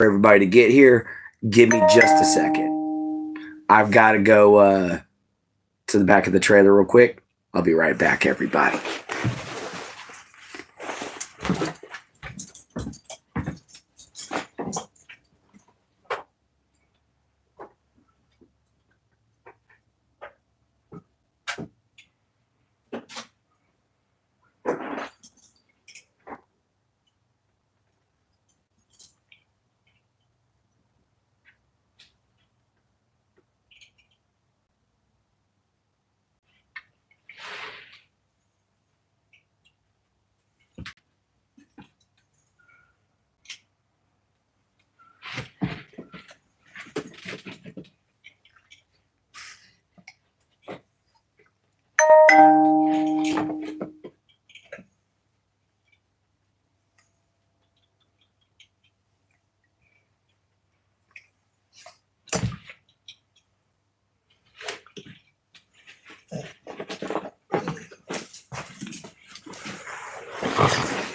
for everybody to get here. Give me just a second. I've got to go to the back of the trailer real quick. I'll be right back, everybody.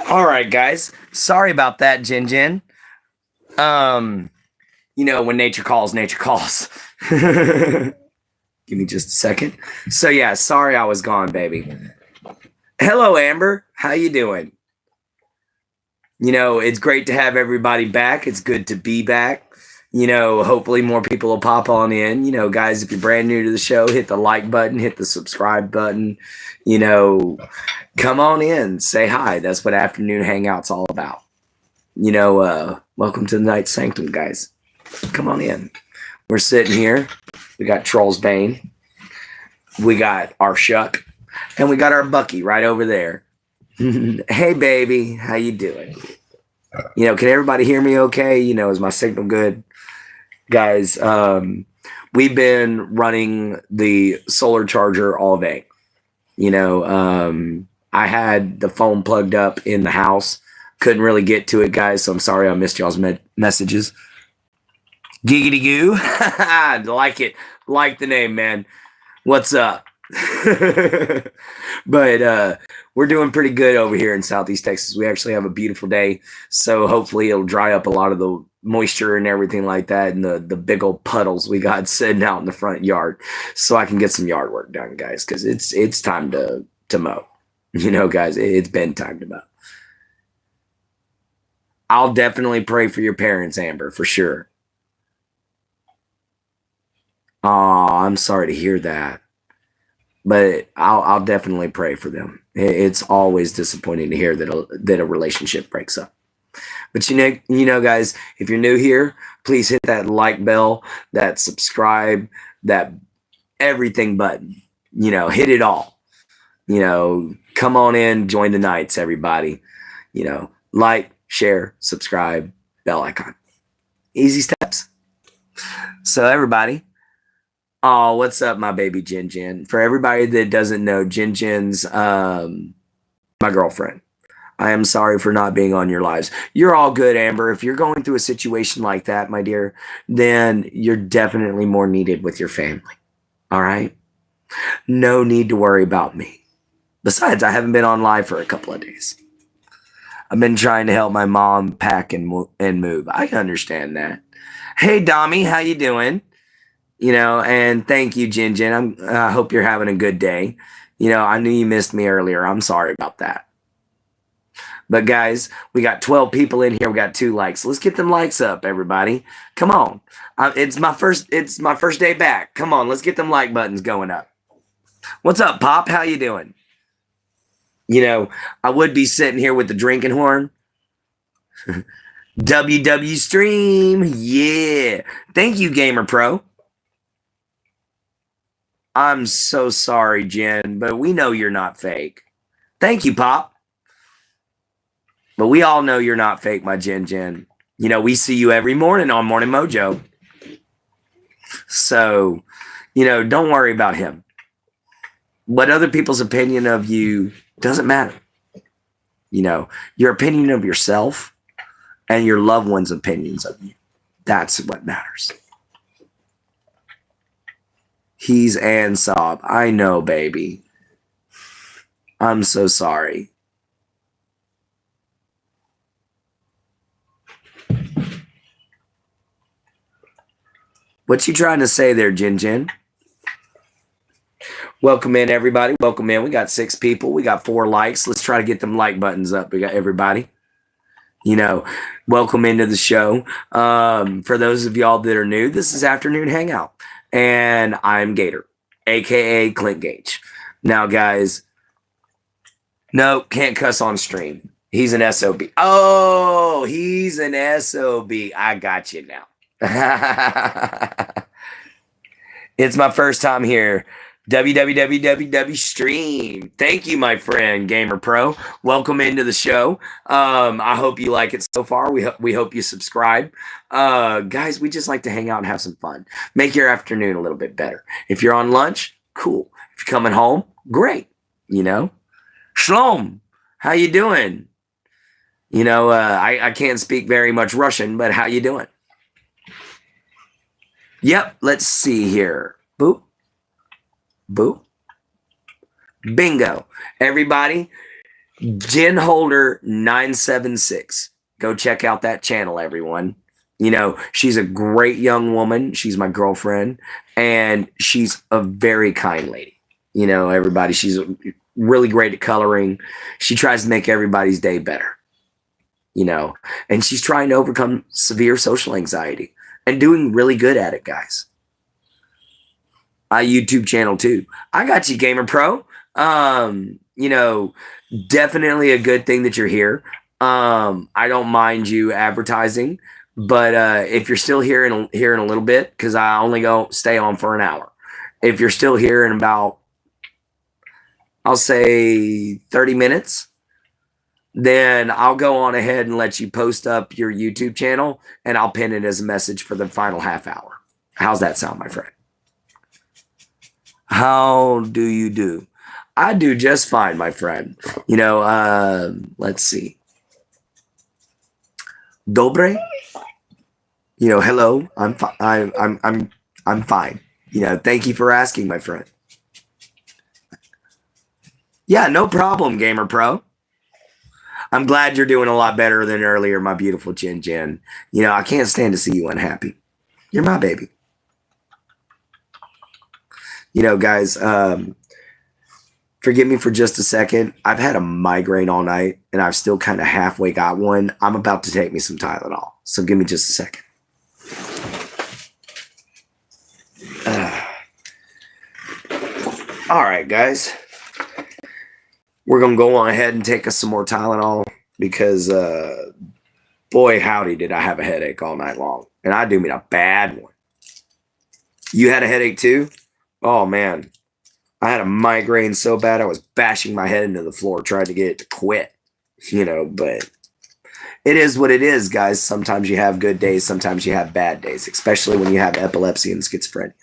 All right, guys. Sorry about that, Jin Jin. When nature calls, nature calls. Give me just a second. So yeah, sorry I was gone, baby. Hello, Amber. How you doing? It's great to have everybody back. It's good to be back. Hopefully more people will pop on in. Guys, if you're brand new to the show, hit the like button, hit the subscribe button. Come on in, say hi. That's what Afternoon Hangout's all about. Welcome to the Night Sanctum, guys. Come on in. We're sitting here. We got Troll's Bane. We got our Shuck. And we got our Bucky right over there. Hey, baby. How you doing? Can everybody hear me okay? Is my signal good? Guys, we've been running the solar charger all day. I had the phone plugged up in the house. Couldn't really get to it, guys, so I'm sorry I missed y'all's messages. Giggity goo. Like it. Like the name, man. What's up? But we're doing pretty good over here in Southeast Texas. We actually have a beautiful day, so hopefully it'll dry up a lot of the moisture and everything like that, and the big old puddles we got sitting out in the front yard, so I can get some yard work done, guys, because it's time to mow. Guys, it's been time to mow. I'll definitely pray for your parents, Amber, for sure. Oh, I'm sorry to hear that. But I'll definitely pray for them. It's always disappointing to hear that a relationship breaks up. But guys, if you're new here, please hit that like bell, that subscribe, that everything button. Hit it all. Come on in, join the nights, everybody. Like, share, subscribe, bell icon. Easy steps. So everybody. Oh, what's up, my baby Jin Jin? For everybody that doesn't know, Jin Jin's my girlfriend. I am sorry for not being on your lives. You're all good, Amber. If you're going through a situation like that, my dear, then you're definitely more needed with your family. All right? No need to worry about me. Besides, I haven't been on live for a couple of days. I've been trying to help my mom pack and move. I can understand that. Hey, Dami, how you doing? And thank you, Jin Jin. I hope you're having a good day. I knew you missed me earlier. I'm sorry about that. But guys, we got 12 people in here. We got 2 likes. Let's get them likes up, everybody. Come on. It's my first day back. Come on, let's get them like buttons going up. What's up, Pop? How you doing? I would be sitting here with the drinking horn. WW Stream. Yeah. Thank you, Gamer Pro. I'm so sorry, Jen, but we know you're not fake. Thank you, Pop. But we all know you're not fake, my Jen. We see you every morning on Morning Mojo. So, don't worry about him. What other people's opinion of you doesn't matter. Your opinion of yourself and your loved ones' opinions of you. That's what matters. He's and sob. I know, baby. I'm so sorry. What you trying to say there, Jin Jin? Welcome in, everybody. Welcome in. We got 6 people. We got 4 likes. Let's try to get them like buttons up. We got everybody. You know, welcome into the show. For those of y'all that are new, this is Afternoon Hangout. And I'm Gator, a.k.a. Clint Gage. Now, guys, no, can't cuss on stream. He's an SOB. Oh, he's an SOB. I got you now. It's my first time here. www stream. Thank you, my friend Gamer Pro. Welcome into the show. I hope you like it so far. We hope you subscribe. Guys, we just like to hang out and have some fun. Make your afternoon a little bit better. If you're on lunch, cool. If you're coming home, great. You know, Shalom. How you doing? You know, I can't speak very much Russian, but how you doing? Yep, let's see here. Boop. Boop. Bingo. Everybody, Jen Holder 976. Go check out that channel, everyone. You know, she's a great young woman. She's my girlfriend, and she's a very kind lady. You know, everybody, she's really great at coloring. She tries to make everybody's day better. You know, and she's trying to overcome severe social anxiety and doing really good at it, guys. YouTube channel too. I got you, Gamer Pro. You know, definitely a good thing that you're here. I don't mind you advertising, but if you're still here in a little bit, because I only stay on for an hour. If you're still here in about, I'll say 30 minutes, then I'll go on ahead and let you post up your YouTube channel, and I'll pin it as a message for the final half hour. How's that sound, my friend? How do you do? I do just fine, my friend. You know, let's see. Dobre? You know, hello. I'm fine. You know, thank you for asking, my friend. Yeah, no problem, Gamer Pro. I'm glad you're doing a lot better than earlier, my beautiful Jin Jin. You know, I can't stand to see you unhappy. You're my baby. You know, guys, forgive me for just a second. I've had a migraine all night, and I've still kind of halfway got one. I'm about to take me some Tylenol, so give me just a second. All right, guys. We're going to go on ahead and take us some more Tylenol because, boy, howdy, did I have a headache all night long. And I do mean a bad one. You had a headache too? Oh, man. I had a migraine so bad I was bashing my head into the floor trying to get it to quit. You know, but it is what it is, guys. Sometimes you have good days. Sometimes you have bad days, especially when you have epilepsy and schizophrenia.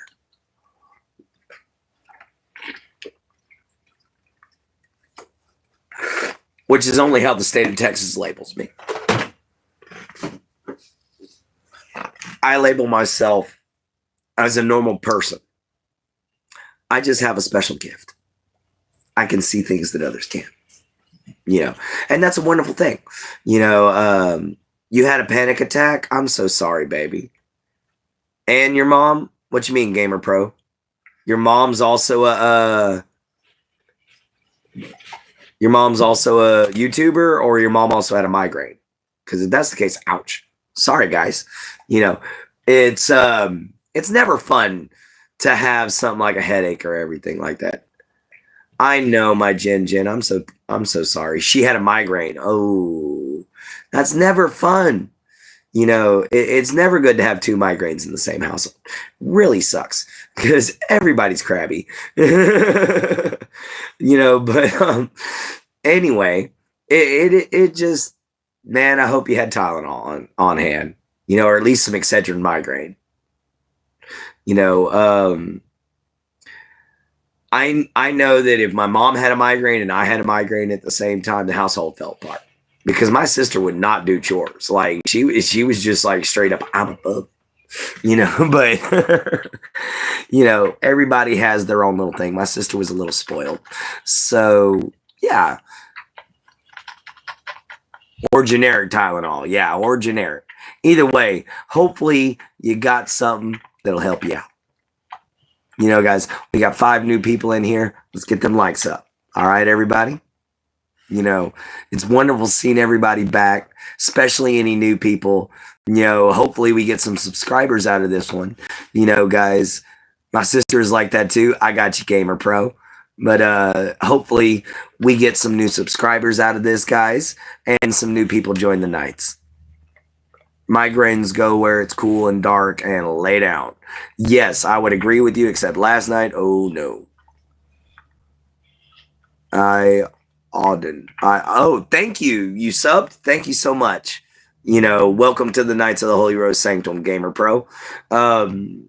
Which is only how the state of Texas labels me. I label myself as a normal person. I just have a special gift. I can see things that others can't. You know, and that's a wonderful thing. You know, you had a panic attack. I'm so sorry, baby. And your mom? What you mean, Gamer Pro? Your mom's also a YouTuber, or your mom also had a migraine? Because if that's the case, ouch. Sorry, guys. You know, it's never fun to have something like a headache or everything like that. I know, my Jen. I'm so sorry. She had a migraine. Oh, that's never fun. You know, it's never good to have 2 migraines in the same household. Really sucks because everybody's crabby. You know, but anyway, it just, man, I hope you had Tylenol on hand, you know, or at least some Excedrin migraine. You know, I know that if my mom had a migraine and I had a migraine at the same time, the household fell apart because my sister would not do chores. Like she was just like straight up, I'm above, you know, but you know, everybody has their own little thing. My sister was a little spoiled. So yeah. Or generic Tylenol. Yeah. Or generic. Either way, hopefully you got something that'll help you out. You know, guys, we got 5 new people in here. Let's get them likes up. All right, everybody? You know, it's wonderful seeing everybody back, especially any new people. You know, hopefully we get some subscribers out of this one. You know, guys, my sister is like that too. I got you, Gamer Pro. But hopefully we get some new subscribers out of this, guys, and some new people join the nights. Migraines go where it's cool and dark and lay down. Yes, I would agree with you, except last night, oh no. Oh, thank you. You subbed? Thank you so much. You know, welcome to the Knights of the Holy Rose Sanctum, Gamer Pro.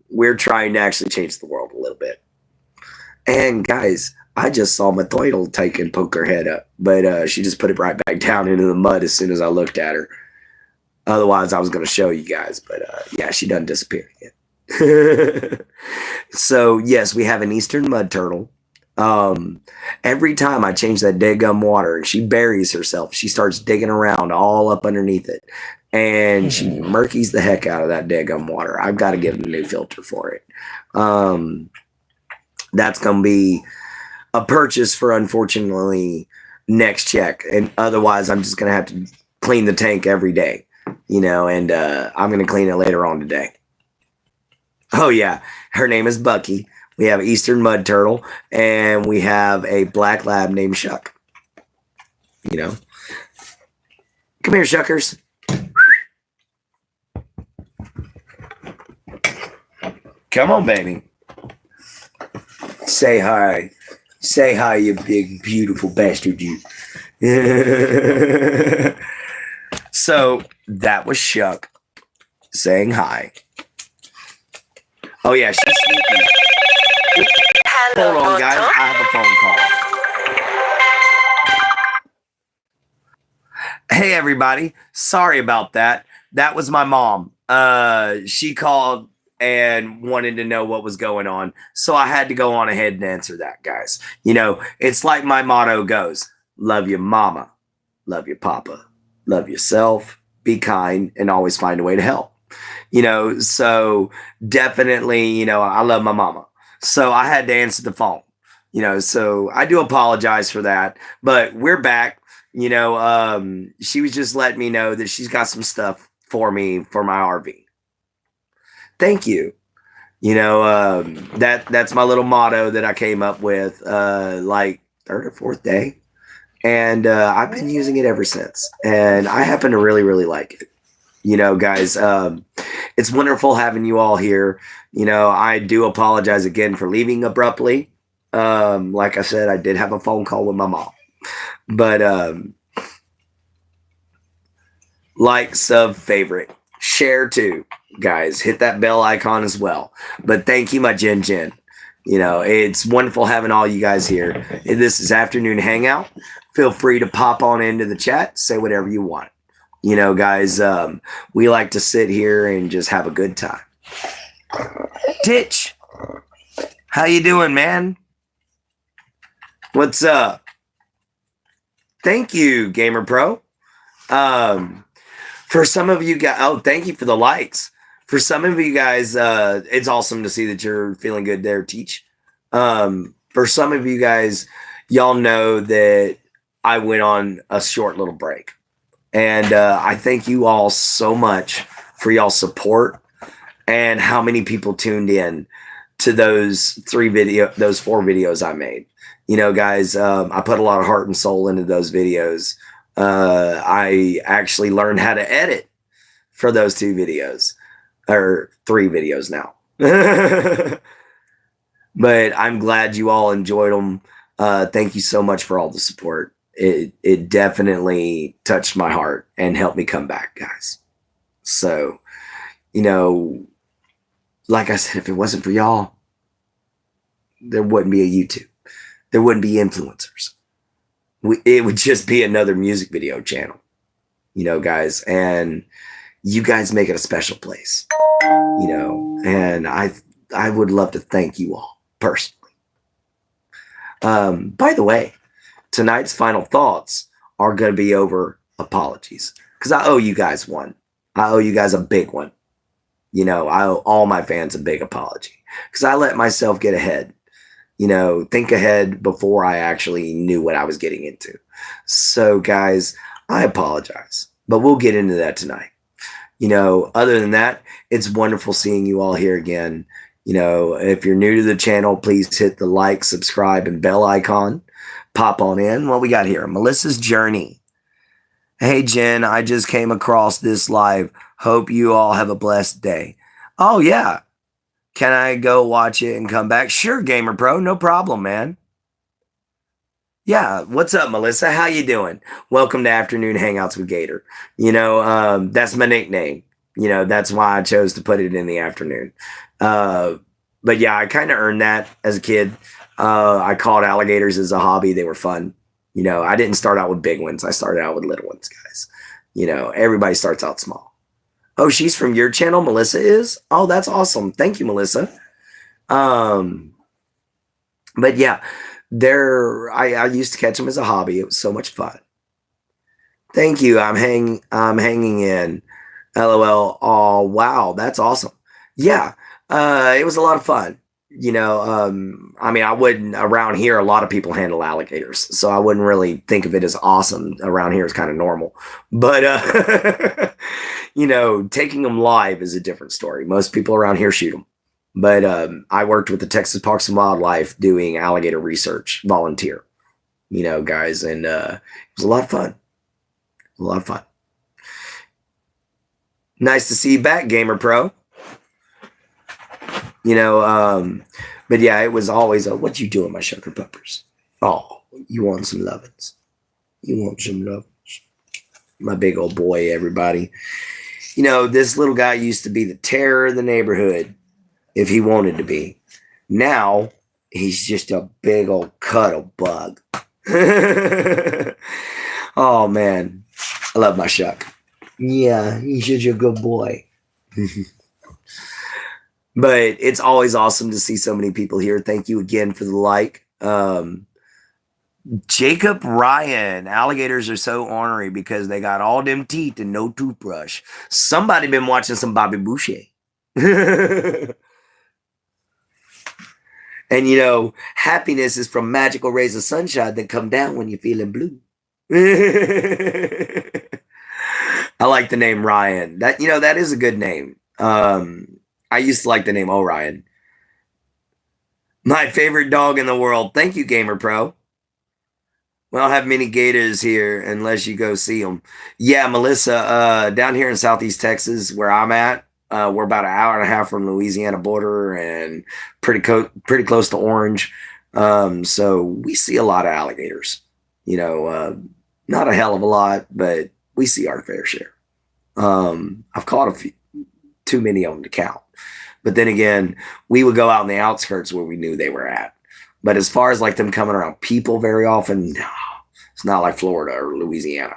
We're trying to actually change the world a little bit. And guys, I just saw my Throidle take and poke her head up, but she just put it right back down into the mud as soon as I looked at her. Otherwise, I was going to show you guys, but yeah, she done disappeared again. So, yes, we have an eastern mud turtle. Every time I change that dead-gum water, she buries herself. She starts digging around all up underneath it, and she murkies the heck out of that dead-gum water. I've got to get a new filter for it. That's going to be a purchase for, unfortunately, next check. And otherwise, I'm just going to have to clean the tank every day, you know, and I'm going to clean it later on today. Oh, yeah. Her name is Bucky. We have an eastern mud turtle, and we have a black lab named Shuck. You know. Come here, Shuckers. Come on, baby. Say hi. Say hi, you big, beautiful bastard, you. So, that was Shuck saying hi. Oh, yeah, she's sneaky. Hello, hold on, guys. I have a phone call. Hey, everybody. Sorry about that. That was my mom. She called and wanted to know what was going on. So I had to go on ahead and answer that, guys. You know, it's like my motto goes, love your mama, love your papa, love yourself, be kind, and always find a way to help. You know, so definitely, you know, I love my mama. So I had to answer the phone, you know, so I do apologize for that, but we're back. You know, she was just letting me know that she's got some stuff for me for my RV. Thank you. You know, that's my little motto that I came up with, like 3rd or 4th day. And I've been using it ever since. And I happen to really, really like it. You know, guys, it's wonderful having you all here. You know, I do apologize again for leaving abruptly. Like I said, I did have a phone call with my mom. But like, sub, favorite, share too, guys. Hit that bell icon as well. But thank you, my Jen. You know, it's wonderful having all you guys here. This is Afternoon Hangout. Feel free to pop on into the chat, say whatever you want. You know, guys, we like to sit here and just have a good time. Titch, how you doing, man? What's up? Thank you, Gamer Pro. For some of you guys, oh, thank you for the likes. For some of you guys, it's awesome to see that you're feeling good there, Teach. For some of you guys, y'all know that I went on a short little break. And I thank you all so much for y'all's support and how many people tuned in to those 4 videos I made. You know, guys, I put a lot of heart and soul into those videos. I actually learned how to edit for those 2 videos, or 3 videos now. But I'm glad you all enjoyed them. Thank you so much for all the support. It definitely touched my heart and helped me come back, guys. So, you know, like I said, if it wasn't for y'all, there wouldn't be a YouTube. There wouldn't be influencers. It would just be another music video channel, you know, guys. And you guys make it a special place, you know. And I would love to thank you all personally. By the way, tonight's final thoughts are going to be over apologies, because I owe you guys one. I owe you guys a big one. I owe all my fans a big apology because I let myself get ahead, think ahead before I actually knew what I was getting into. So, guys, I apologize, but we'll get into that tonight. Other than that, it's wonderful seeing you all here again. If you're new to the channel, please hit the like, subscribe, and bell icon. Pop on in. What we got here? Melissa's Journey. Hey, Jen, I just came across this live. Hope you all have a blessed day. Oh, yeah. Can I go watch it and come back? Sure, Gamer Pro. No problem, man. Yeah. What's up, Melissa? How you doing? Welcome to Afternoon Hangouts with Gator. That's my nickname. That's why I chose to put it in the afternoon. But yeah, I kind of earned that as a kid. I caught alligators as a hobby. They were fun. I didn't start out with big ones. I started out with little ones, guys. Everybody starts out small. Oh, she's from your channel, Melissa is? Oh, that's awesome. Thank you, Melissa. But yeah, I used to catch them as a hobby. It was so much fun. Thank you. I'm hanging in. LOL. Oh, wow, that's awesome. Yeah, it was a lot of fun. I wouldn't around here. A lot of people handle alligators, so I wouldn't really think of it as awesome. Around here, it's kind of normal. But taking them live is a different story. Most people around here shoot them. But I worked with the Texas Parks and Wildlife doing alligator research, volunteer, guys, and it was a lot of fun. A lot of fun. Nice to see you back, Gamer Pro. But yeah, it was always what you doing, my sugar puppers? Oh, you want some lovin's? You want some lovin's? My big old boy, everybody. This little guy used to be the terror of the neighborhood if he wanted to be. Now, he's just a big old cuddle bug. Oh, man. I love my Shuck. Yeah, he's such a good boy. But it's always awesome to see so many people here. Thank you again for the like. Jacob Ryan, alligators are so ornery because they got all them teeth and no toothbrush. Somebody been watching some Bobby Boucher. And happiness is from magical rays of sunshine that come down when you're feeling blue. I like the name Ryan. That is a good name. I used to like the name Orion. My favorite dog in the world. Thank you, Gamer Pro. We don't have many gators here unless you go see them. Yeah, Melissa, down here in Southeast Texas where I'm at, we're about an hour and a half from Louisiana border and pretty close to Orange. So we see a lot of alligators. Not a hell of a lot, but we see our fair share. I've caught a few, too many of them to count. But then again, we would go out in the outskirts where we knew they were at. But as far as like them coming around people very often, no, it's not like Florida or Louisiana.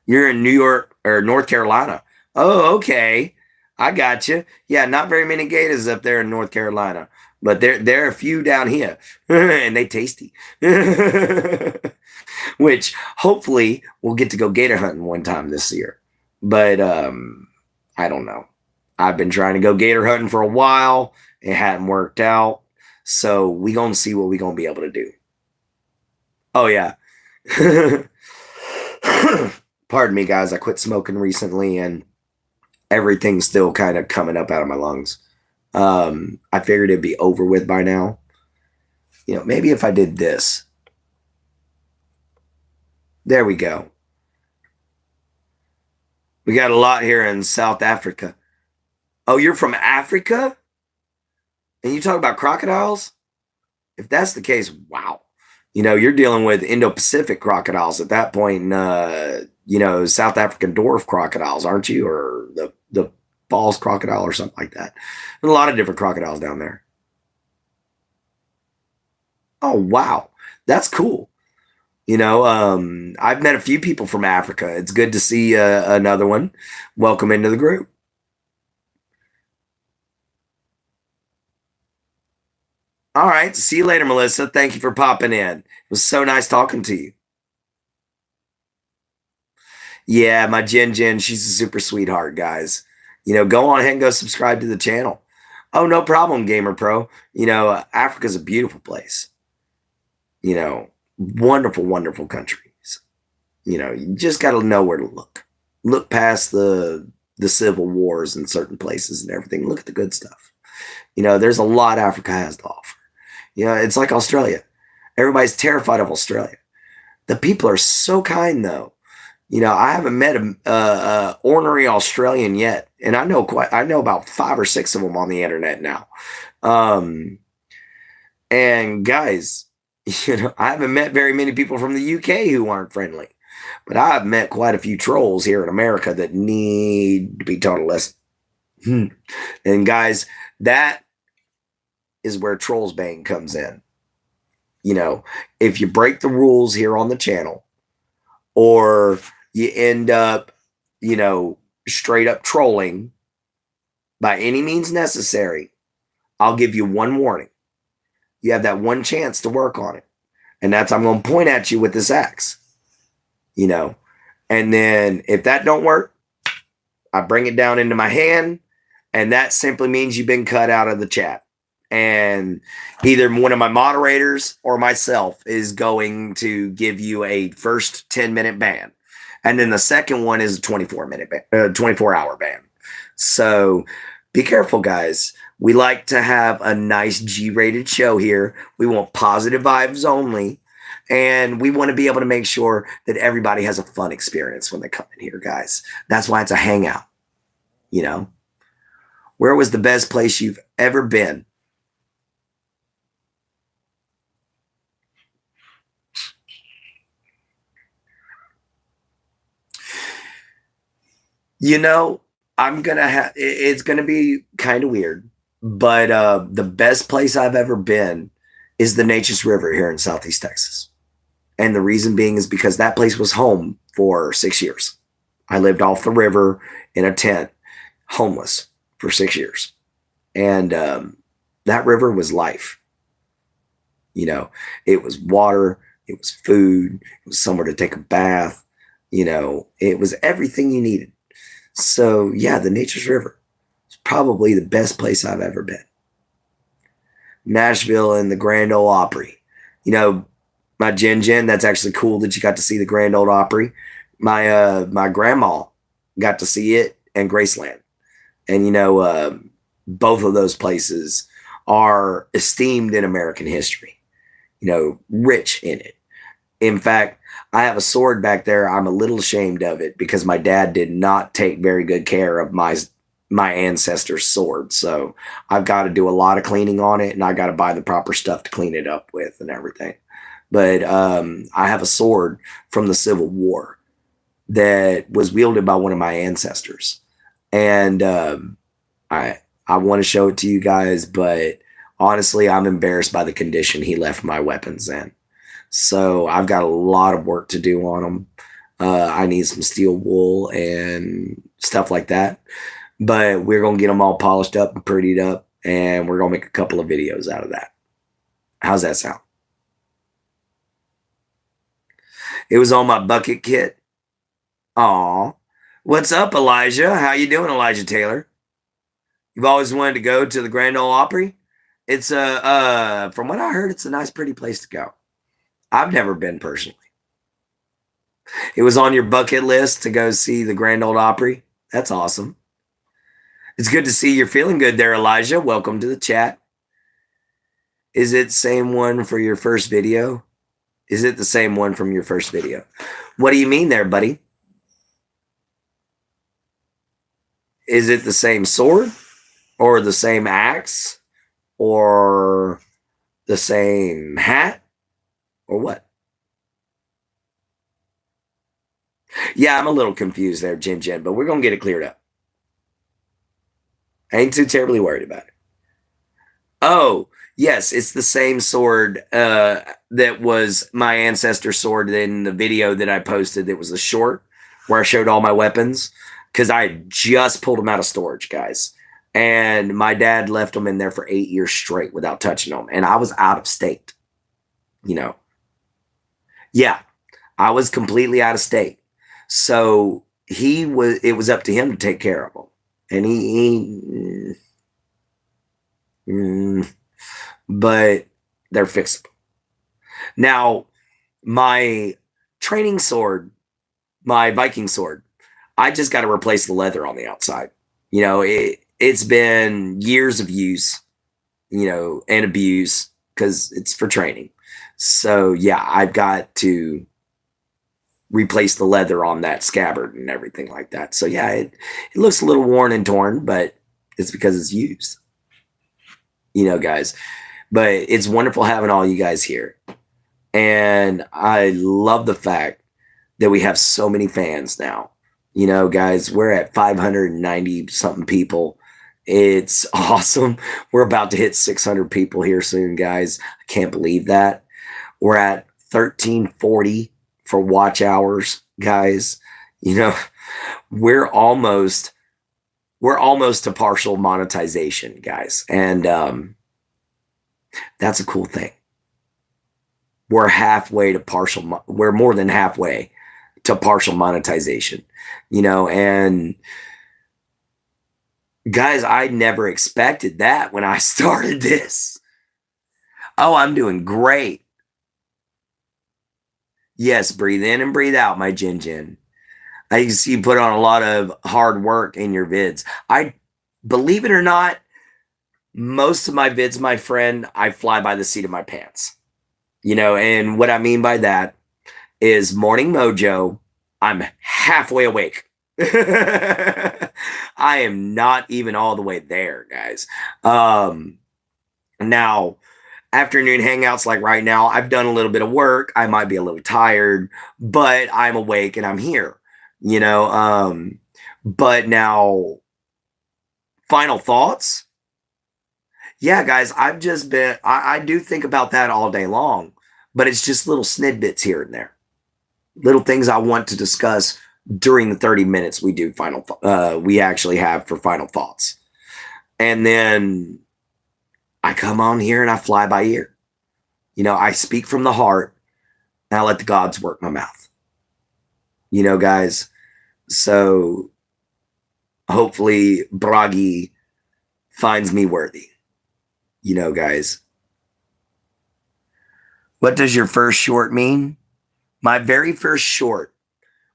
You're in New York or North Carolina. Oh, okay. I got you. Yeah, not very many gators up there in North Carolina, but there are a few down here, and they tasty. Which hopefully we'll get to go gator hunting one time this year. But I don't know. I've been trying to go gator hunting for a while. It hadn't worked out. So we gonna see what we gonna be able to do. Oh yeah. Pardon me, guys. I quit smoking recently and everything's still kind of coming up out of my lungs. I figured it'd be over with by now. Maybe if I did this. There we go. We got a lot here in South Africa. Oh, you're from Africa? And you talk about crocodiles? If that's the case, wow. You're dealing with Indo-Pacific crocodiles at that point, South African dwarf crocodiles, aren't you? Or the false crocodile or something like that. There's a lot of different crocodiles down there. Oh, wow. That's cool. I've met a few people from Africa. It's good to see another one. Welcome into the group. All right. See you later, Melissa. Thank you for popping in. It was so nice talking to you. Yeah, my Jen, she's a super sweetheart, guys. Go on ahead and go subscribe to the channel. Oh, no problem, Gamer Pro. Africa's a beautiful place. Wonderful, wonderful countries. You just got to know where to look. Look past the civil wars in certain places and everything. Look at the good stuff. There's a lot Africa has to offer. It's like Australia. Everybody's terrified of Australia. The people are so kind, though. I haven't met a ornery Australian yet, and I know about 5 or 6 of them on the internet now. And guys, I haven't met very many people from the UK who aren't friendly, but I've met quite a few trolls here in America that need to be taught a lesson. And guys, that is where Trolls Bang comes in. If you break the rules here on the channel, or you end up, straight up trolling by any means necessary, I'll give you one warning. You have that one chance to work on it. And that's, I'm going to point at you with this axe, and then if that don't work, I bring it down into my hand, and that simply means you've been cut out of the chat. And either one of my moderators or myself is going to give you a first 10-minute ban. And then the second one is a 24-hour ban. So be careful, guys. We like to have a nice G-rated show here. We want positive vibes only. And we want to be able to make sure that everybody has a fun experience when they come in here, guys. That's why it's a hangout. Where was the best place you've ever been? It's going to be kind of weird, but the best place I've ever been is the Nature's River here in Southeast Texas. And the reason being is because that place was home for 6 years. I lived off the river in a tent, homeless for 6 years. And that river was life. It was water, it was food, it was somewhere to take a bath. It was everything you needed. So yeah, the Nature's River is probably the best place I've ever been. Nashville and the Grand Ole Opry. My Jen, that's actually cool that you got to see the Grand Ole Opry. My grandma got to see it and Graceland. And both of those places are esteemed in American history. Rich in it. In fact, I have a sword back there. I'm a little ashamed of it because my dad did not take very good care of my ancestor's sword. So I've got to do a lot of cleaning on it, and I got to buy the proper stuff to clean it up with and everything. But I have a sword from the Civil War that was wielded by one of my ancestors. And I want to show it to you guys, but honestly, I'm embarrassed by the condition he left my weapons in. So I've got a lot of work to do on them. I need some steel wool and stuff like that. But we're going to get them all polished up and prettied up, and we're going to make a couple of videos out of that. How's that sound? It was on my bucket kit. Aw. What's up, Elijah? How you doing, Elijah Taylor? You've always wanted to go to the Grand Ole Opry? It's from what I heard, it's a nice, pretty place to go. I've never been personally. It was on your bucket list to go see the Grand Ole Opry. That's awesome. It's good to see you're feeling good there, Elijah. Welcome to the chat. Is it the same one for your first video? Is it the same one from your first video? What do you mean there, buddy? Is it the same sword? Or the same axe? Or the same hat? Or what? Yeah, I'm a little confused there, Jen, but we're going to get it cleared up. I ain't too terribly worried about it. Oh, yes, it's the same sword that was my ancestor's sword in the video that I posted that was the short, where I showed all my weapons, because I just pulled them out of storage, guys. And my dad left them in there for 8 years straight without touching them. And I was out of state, Yeah, I was completely out of state. So it was up to him to take care of them. And but they're fixable. Now, my training sword, my Viking sword, I just got to replace the leather on the outside. It's been years of use, and abuse because it's for training. So yeah, I've got to replace the leather on that scabbard and everything like that. So yeah, it looks a little worn and torn, but it's because it's used, guys. But it's wonderful having all you guys here. And I love the fact that we have so many fans now. Guys, we're at 590 something people. It's awesome. We're about to hit 600 people here soon, guys. I can't believe that. We're at 1340 for watch hours, guys. We're almost to partial monetization, guys. And that's a cool thing. We're halfway to partial. We're more than halfway to partial monetization, and guys, I never expected that when I started this. Oh, I'm doing great. Yes, breathe in and breathe out, my Jin. I see you put on a lot of hard work in your vids. I believe it or not, most of my vids, my friend, I fly by the seat of my pants. And what I mean by that is morning mojo. I'm halfway awake. I am not even all the way there, guys. Now, afternoon hangouts like right now, I've done a little bit of work. I might be a little tired, but I'm awake and I'm here. But now, final thoughts. Yeah, guys, I've just been, I do think about that all day long, but it's just little snidbits here and there. Little things I want to discuss during the 30 minutes we do we actually have for final thoughts. And then I come on here and I fly by ear. I speak from the heart and I let the gods work my mouth. Guys. So hopefully Bragi finds me worthy. Guys. What does your first short mean? My very first short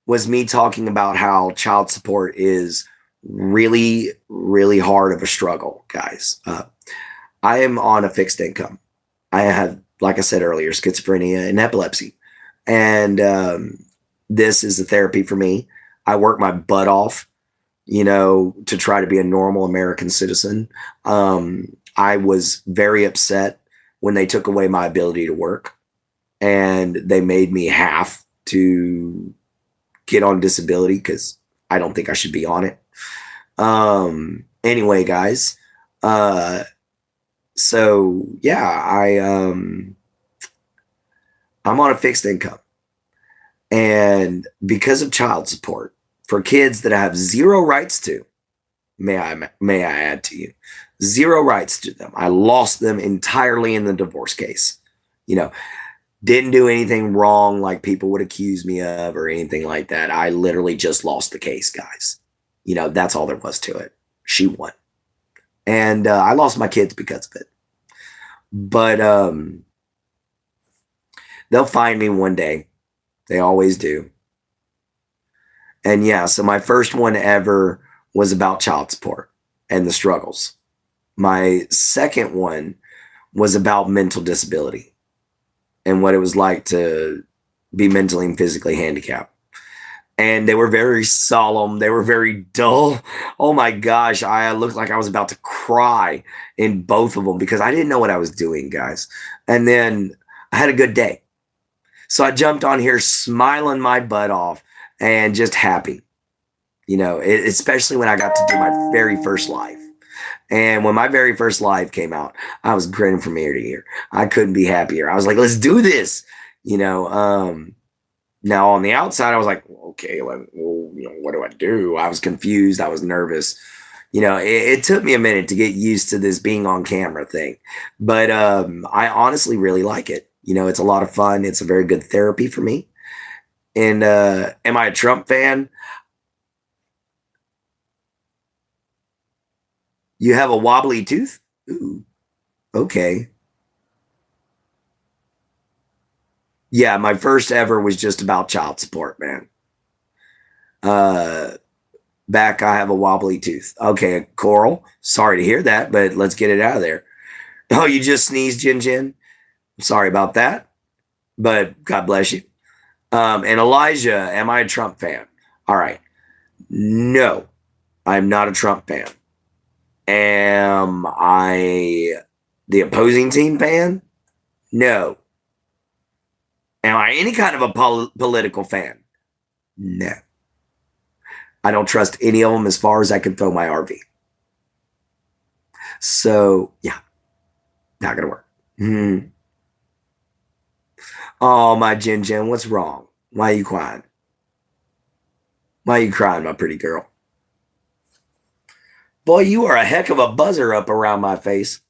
was me talking about how child support is really, really hard of a struggle, guys. I am on a fixed income. I have, like I said earlier, schizophrenia and epilepsy. And this is a therapy for me. I work my butt off, to try to be a normal American citizen. I was very upset when they took away my ability to work. And they made me have to get on disability because I don't think I should be on it. Anyway, guys. So yeah, I'm on a fixed income. And because of child support for kids that I have zero rights to, may I add to you, zero rights to them. I lost them entirely in the divorce case. Didn't do anything wrong like people would accuse me of or anything like that. I literally just lost the case, guys. That's all there was to it. She won. And I lost my kids because of it. But they'll find me one day. They always do. And yeah, so my first one ever was about child support and the struggles. My second one was about mental disability and what it was like to be mentally and physically handicapped. And they were very solemn. They were very dull. Oh my gosh, I looked like I was about to cry in both of them because I didn't know what I was doing, guys. And then I had a good day. So I jumped on here smiling my butt off and just happy, especially when I got to do my very first live. And when my very first live came out, I was grinning from ear to ear. I couldn't be happier. I was like, let's do this. Now on the outside, I was like, okay, well, what do I do? I was confused. I was nervous. It took me a minute to get used to this being on camera thing, but I honestly really like it. It's a lot of fun. It's a very good therapy for me. And am I a Trump fan? You have a wobbly tooth? Ooh, okay. Yeah, my first ever was just about child support, man. Uh, Back, I have a wobbly tooth. Okay, Coral, sorry to hear that, but let's get it out of there. Oh, you just sneezed, Jin Jin? Sorry about that, but God bless you. And Elijah, am I a Trump fan? All right. No, I'm not a Trump fan. Am I the opposing team fan? No. Am I any kind of a political fan? No. I don't trust any of them as far as I can throw my RV. So, yeah, not going to work. Oh, my Jin Jin, what's wrong? Why are you crying? Why are you crying, my pretty girl? Boy, you are a heck of a buzzer up around my face.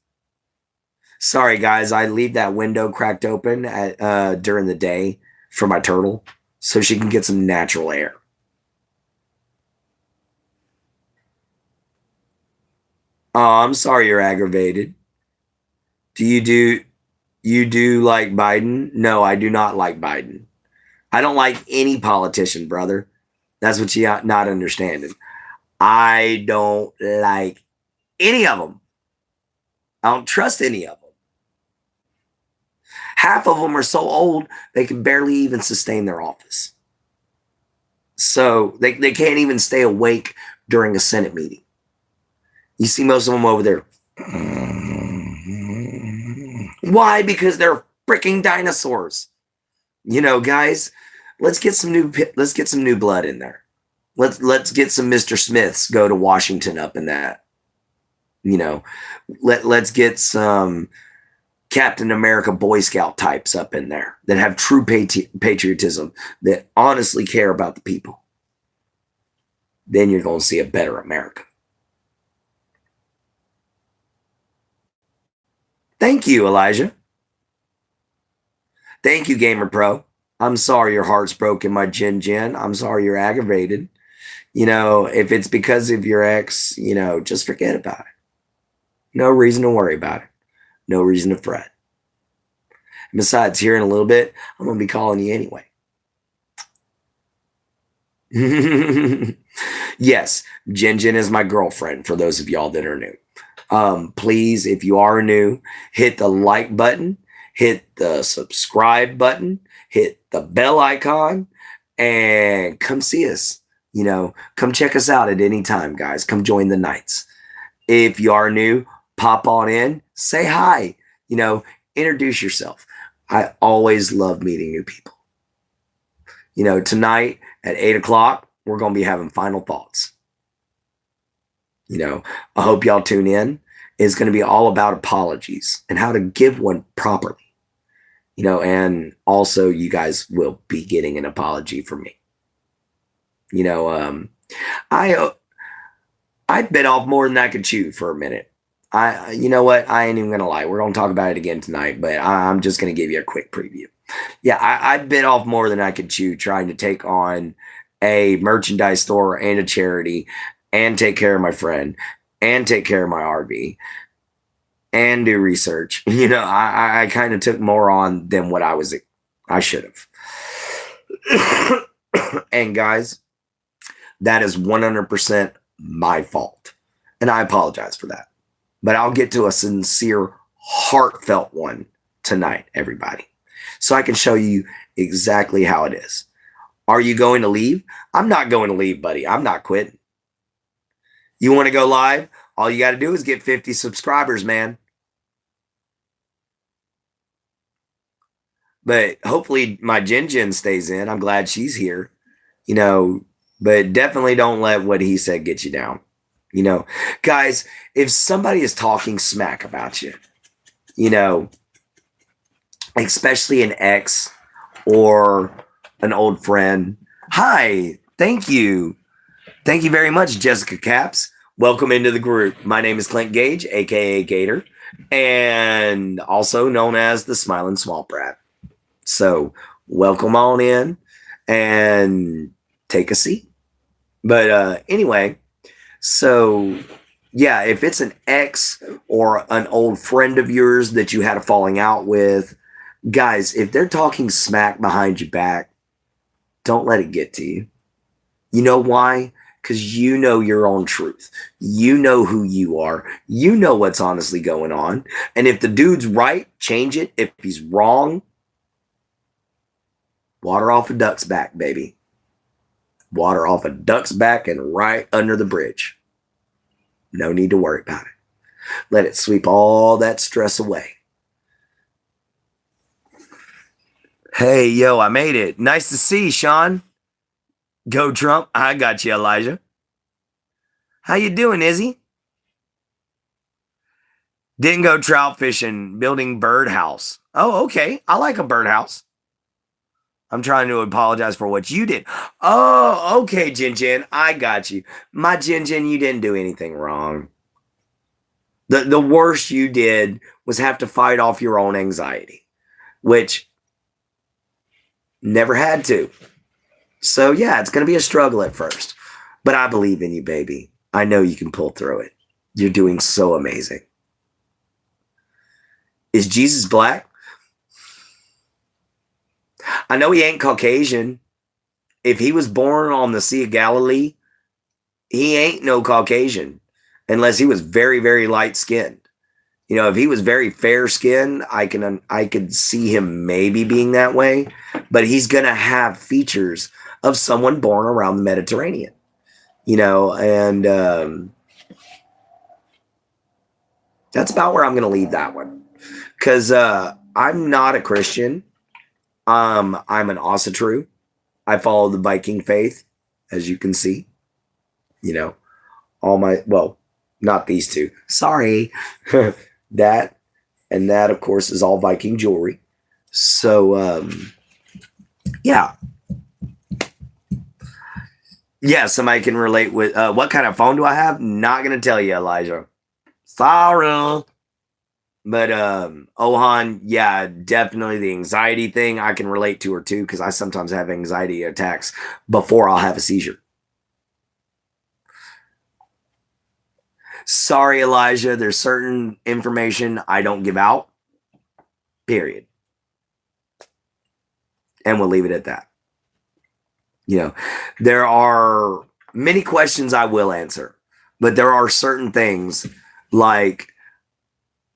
Sorry, guys, I leave that window cracked open during the day for my turtle so she can get some natural air. Oh, I'm sorry you're aggravated. Do you do like Biden? No, I do not like Biden. I don't like any politician, brother. That's what you not understanding. I don't like any of them. I don't trust any of them. Half of them are so old they can barely even sustain their office. So they can't even stay awake during a Senate meeting. You see most of them over there. Why? Because they're freaking dinosaurs. You know, guys, let's get some new blood in there. Let's get some Mr. Smiths go to Washington up in that. You know, let's get some Captain America Boy Scout types up in there that have true patriotism, that honestly care about the people. Then you're going to see a better America. Thank you, Elijah. Thank you, Gamer Pro. I'm sorry your heart's broken, my Jin Jin. I'm sorry you're aggravated. You know, if it's because of your ex, you know, just forget about it. No reason to worry about it. No reason to fret. And besides, here in a little bit, I'm going to be calling you anyway. Yes, Jin Jin is my girlfriend, for those of y'all that are new. Please, if you are new, hit the like button, hit the subscribe button, hit the bell icon, and come see us. You know, come check us out at any time, guys. Come join the nights. If you are new, pop on in, say hi, you know, introduce yourself. I always love meeting new people. You know, tonight at 8 o'clock, we're going to be having final thoughts. You know, I hope y'all tune in. It's going to be all about apologies and how to give one properly. You know, and also you guys will be getting an apology from me. You know, I bit off more than I could chew for a minute. You know what? I ain't even gonna lie. We're gonna talk about it again tonight, but I'm just gonna give you a quick preview. Yeah, I bit off more than I could chew trying to take on a merchandise store and a charity, and take care of my friend, and take care of my RV, and do research. You know, I kind of took more on than what I should have. And guys, that is 100% my fault. And I apologize for that. But I'll get to a sincere, heartfelt one tonight, everybody. So I can show you exactly how it is. Are you going to leave? I'm not going to leave, buddy. I'm not quitting. You want to go live? All you got to do is get 50 subscribers, man. But hopefully my Jin Jin stays in. I'm glad she's here. You know, but definitely don't let what he said get you down. You know, guys, if somebody is talking smack about you, you know, especially an ex or an old friend, hi, thank you. Thank you very much, Jessica Caps. Welcome into the group. My name is Clint Gage, aka Gator, and also known as the Smiling Swamp Rat. So welcome on in. and take a seat. But anyway, so yeah, if it's an ex or an old friend of yours that you had a falling out with, guys, if they're talking smack behind your back, don't let it get to you. You know why? Because you know your own truth. You know who you are. You know what's honestly going on. And if the dude's right, change it. If he's wrong, water off a duck's back, baby. Water off a duck's back and right under the bridge. No need to worry about it. Let it sweep all that stress away. Hey, yo, I made it. Nice to see you, Sean. Go Trump. I got you, Elijah. How you doing, Izzy? Didn't go trout fishing, building birdhouse. Oh, okay. I like a birdhouse. I'm trying to apologize for what you did. Oh, okay, Jin Jin. I got you. My Jin Jin, you didn't do anything wrong. The worst you did was have to fight off your own anxiety, which never had to. So yeah, it's going to be a struggle at first, but I believe in you, baby. I know you can pull through it. You're doing so amazing. Is Jesus black? I know he ain't Caucasian. If he was born on the Sea of Galilee, he ain't no Caucasian unless he was very, very light skinned. You know, if he was very fair skinned, I could see him maybe being that way, but he's going to have features of someone born around the Mediterranean, you know, and that's about where I'm going to leave that one. Because I'm not a Christian. I'm an Ossetru. I follow the Viking faith, as you can see. You know, well, not these two. Sorry. That and that, of course, is all Viking jewelry. So, yeah. Yeah, somebody can relate with what kind of phone do I have? Not going to tell you, Elijah. Sorry. But Ohan, yeah, definitely the anxiety thing I can relate to her too, because I sometimes have anxiety attacks before I'll have a seizure. Sorry, Elijah, there's certain information I don't give out, period. And we'll leave it at that. You know, there are many questions I will answer, but there are certain things like,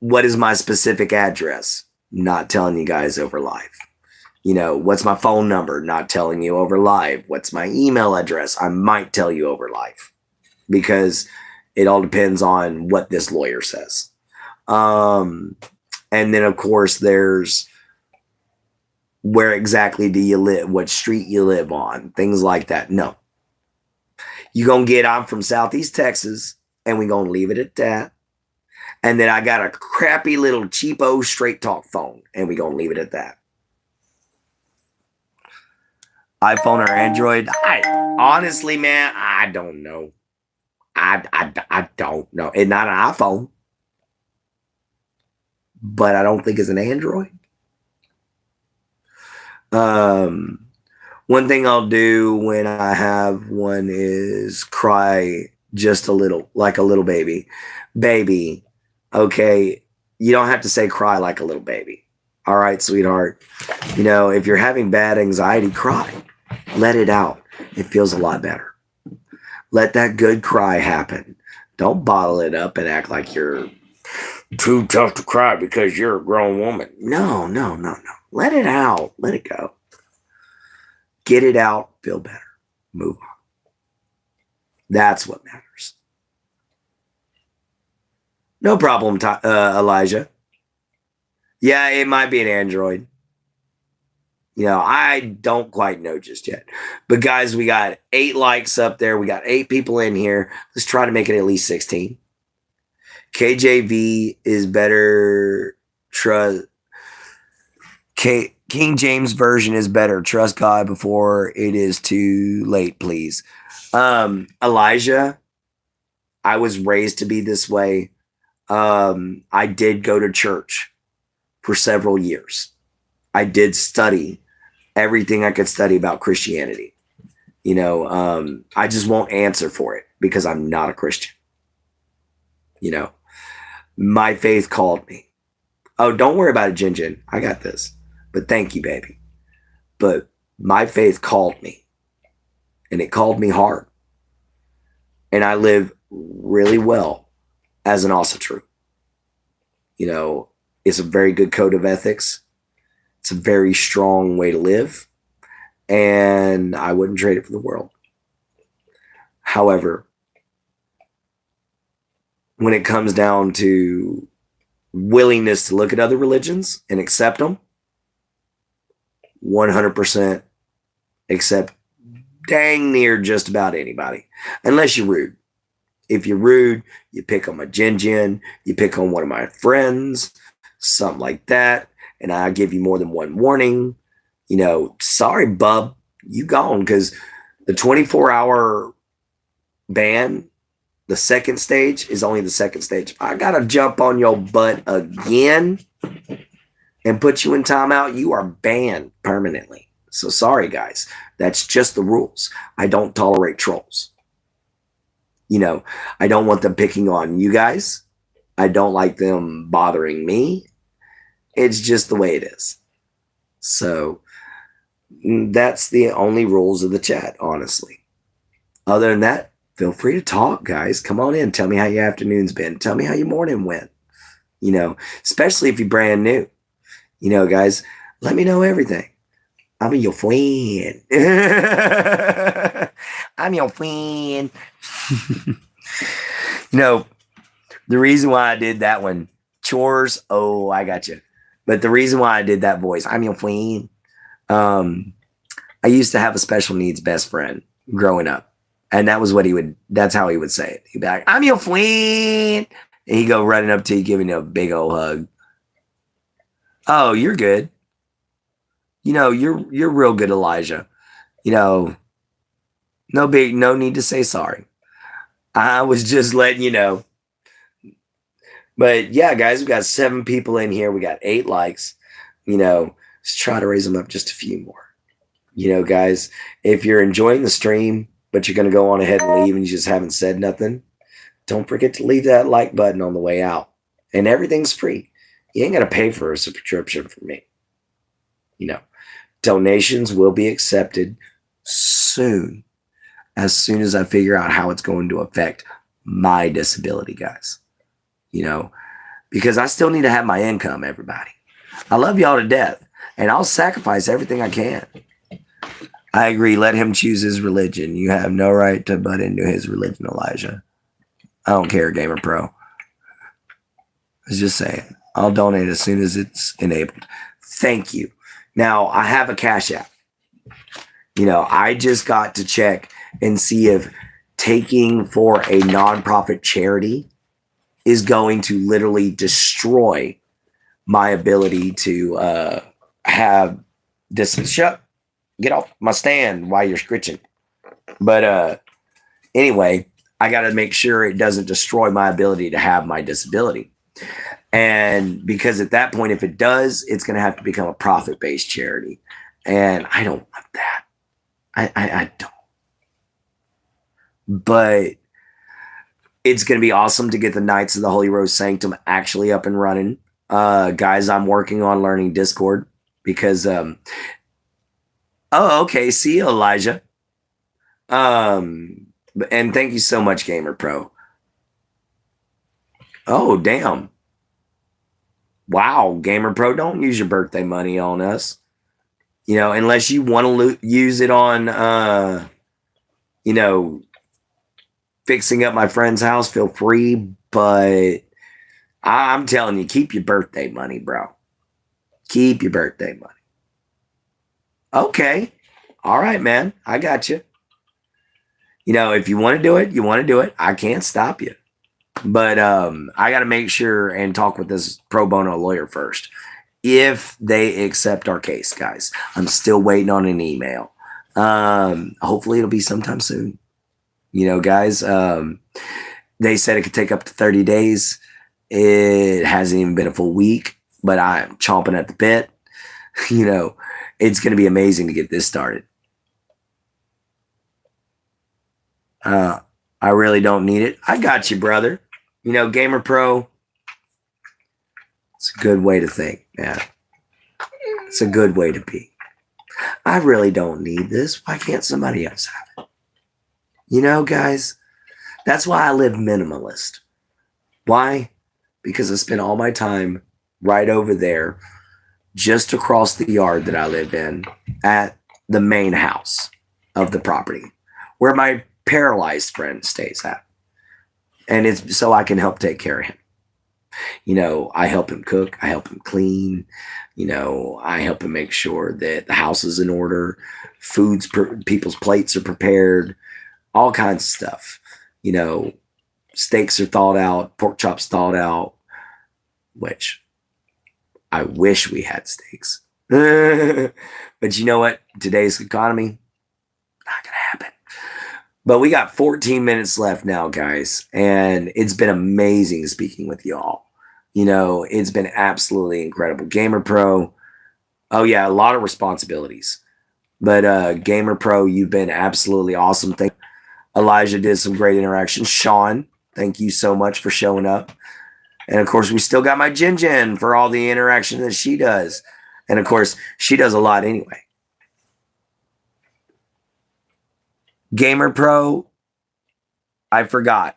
what is my specific address? Not telling you guys over live. You know, what's my phone number? Not telling you over live. What's my email address? I might tell you over live because it all depends on what this lawyer says. And then, of course, there's where exactly do you live? What street you live on? Things like that. No. You're going to get, I'm from Southeast Texas, and we're going to leave it at that. And then I got a crappy little cheapo straight talk phone, and we're going to leave it at that. iPhone or Android? Honestly, man, I don't know. I don't know. It's not an iPhone, but I don't think it's an Android. One thing I'll do when I have one is cry just a little, like a little baby. Baby, okay, you don't have to say cry like a little baby. All right, sweetheart. You know, if you're having bad anxiety, cry. Let it out. It feels a lot better. Let that good cry happen. Don't bottle it up and act like you're too tough to cry because you're a grown woman. No. Let it out. Let it go. Get it out. Feel better. Move on. That's what matters. No problem, Elijah. Yeah, it might be an Android. You know, I don't quite know just yet. But guys, we got 8 likes up there. We got 8 people in here. Let's try to make it at least 16. KJV is better. King James Version is better. Trust God before it is too late, please. Elijah, I was raised to be this way. I did go to church for several years. I did study everything I could study about Christianity. I just won't answer for it because I'm not a Christian. My faith called me. Oh, don't worry about it, Jin Jin. I got this. But thank you, baby. But my faith called me. And it called me hard. And I live really well as an Asatru. It's a very good code of ethics. It's a very strong way to live. And I wouldn't trade it for the world. However, when it comes down to willingness to look at other religions and accept them, 100% accept dang near just about anybody, unless you're rude. If you're rude, you pick on my Jin Jin, you pick on one of my friends, something like that, and I give you more than one warning. Sorry, bub, you gone, because the 24-hour ban, the second stage, is only the second stage. I gotta jump on your butt again and put you in timeout, you are banned permanently. So sorry, guys. That's just the rules. I don't tolerate trolls. I don't want them picking on you guys. I don't like them bothering me. It's just the way it is. So that's the only rules of the chat, honestly. Other than that, feel free to talk, guys. Come on in. Tell me how your afternoon's been. Tell me how your morning went. Especially if you're brand new. Guys, let me know everything. I'm your friend. I'm your friend. The reason why I did that one, chores, oh, I got you. But the reason why I did that voice, I'm your friend. I used to have a special needs best friend growing up. And that was that's how he would say it. He'd be like, I'm your friend. And he'd go running up to you, giving you a big old hug. Oh, you're good. You're real good, Elijah. No need to say sorry. I was just letting you know. But yeah, guys, we got 7 people in here. We got 8 likes. Let's try to raise them up just a few more. Guys, if you're enjoying the stream, but you're going to go on ahead and leave and you just haven't said nothing, don't forget to leave that like button on the way out. And everything's free. You ain't got to pay for a subscription from me. Donations will be accepted soon as I figure out how it's going to affect my disability, guys. Because I still need to have my income, everybody. I love y'all to death, and I'll sacrifice everything I can. I agree. Let him choose his religion. You have no right to butt into his religion, Elijah. I don't care, Gamer Pro. I was just saying. I'll donate as soon as it's enabled. Thank you. Now, I have a Cash App. I just got to check and see if taking for a nonprofit charity is going to literally destroy my ability to have this. Get off my stand while you're scritching. But anyway, I got to make sure it doesn't destroy my ability to have my disability. And because at that point, if it does, it's going to have to become a profit-based charity. And I don't want that. I don't. But it's going to be awesome to get the Knights of the Holy Rose Sanctum actually up and running. Guys, I'm working on learning Discord because, oh, okay. See you, Elijah. And thank you so much, Gamer Pro. Oh, damn. Wow, Gamer Pro, don't use your birthday money on us. Unless you want to use it on, fixing up my friend's house, feel free. But I'm telling you, keep your birthday money, bro. Keep your birthday money. Okay. All right, man. I got you. If you want to do it, you want to do it. I can't stop you. But I got to make sure and talk with this pro bono lawyer first. If they accept our case, guys. I'm still waiting on an email. Hopefully it'll be sometime soon. Guys, they said it could take up to 30 days. It hasn't even been a full week, but I'm chomping at the bit. it's going to be amazing to get this started. I really don't need it. I got you, brother. You know, Gamer Pro, it's a good way to think, man. It's a good way to be. I really don't need this. Why can't somebody else have it? You know, guys, that's why I live minimalist. Why? Because I spend all my time right over there, just across the yard that I live in, at the main house of the property, where my paralyzed friend stays at. And it's so I can help take care of him. You know, I help him cook. I help him clean. You know, I help him make sure that the house is in order. People's plates are prepared. All kinds of stuff. You know, steaks are thawed out. Pork chops thawed out. Which I wish we had steaks. But you know what? Today's economy, not going to happen. But we got 14 minutes left now, guys. And it's been amazing speaking with y'all. You know, it's been absolutely incredible. Gamer Pro, oh yeah, a lot of responsibilities. But Gamer Pro, you've been absolutely awesome. Elijah did some great interactions. Sean, thank you so much for showing up. And of course, we still got my Jin for all the interaction that she does. And of course, she does a lot anyway. Gamer Pro, I forgot.